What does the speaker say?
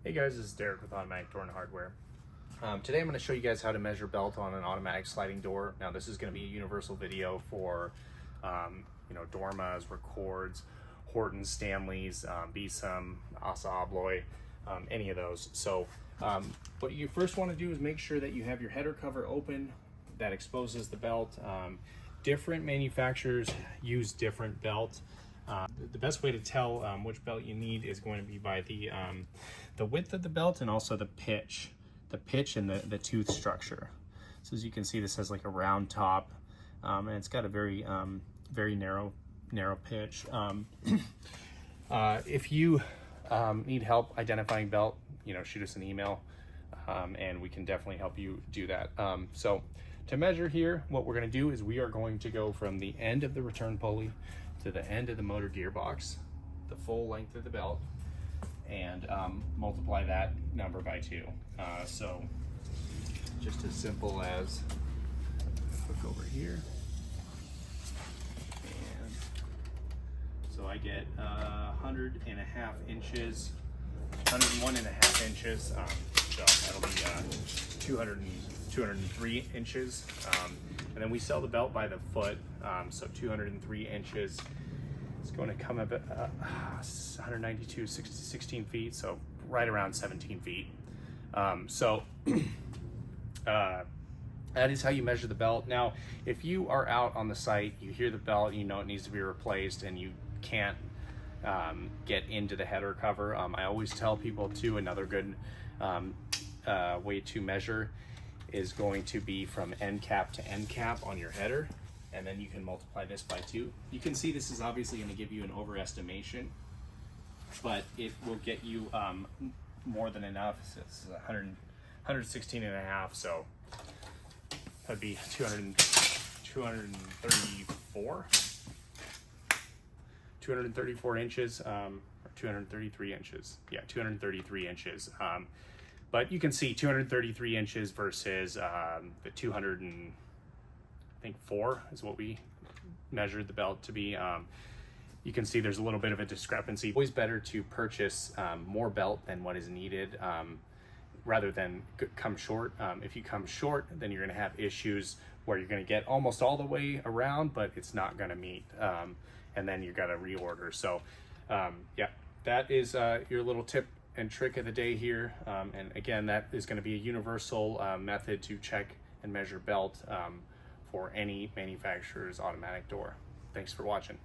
Hey guys, this is Derek with Automatic Door and Hardware. Today I'm going to show you guys how to measure belt on an automatic sliding door. Now this is going to be a universal video for Dormas, Records, Hortons, Stanleys, Besom, Assa Abloy, any of those. So what you first want to do is make sure that you have your header cover open that exposes the belt. Different manufacturers use different belt. The best way to tell which belt you need is going to be by the width of the belt and also the pitch and the tooth structure. So as you can see, this has like a round top, and it's got a very narrow pitch. If you need help identifying belt, shoot us an email, and we can definitely help you do that. So to measure here, what we're going to do is we are going to go from the end of the return pulley to the end of the motor gearbox, the full length of the belt, and multiply that number by 2. So just as simple as look over here, and so I get 101.5 inches, 101.5 inches. So that'll be 203 inches. And then we sell the belt by the foot, so 203 inches. It's going to come up at 192, 16 feet, so right around 17 feet. That is how you measure the belt. Now, if you are out on the site, you hear the belt, you know it needs to be replaced, and you can't get into the header cover, I always tell people too, another good way to measure is going to be from end cap to end cap on your header, and then you can multiply this by 2. You can see this is obviously going to give you an overestimation, but it will get you more than enough. So it's 116.5, so that'd be 234 inches, or 233 inches. Yeah, 233 inches. But you can see 233 inches versus the 204 is what we measured the belt to be. You can see there's a little bit of a discrepancy. Always better to purchase more belt than what is needed, rather than come short. If you come short, then you're gonna have issues where you're gonna get almost all the way around, but it's not gonna meet, and then you gotta reorder. So yeah, that is your little tip and trick of the day here, and again, that is going to be a universal method to check and measure belt for any manufacturer's automatic door. Thanks for watching.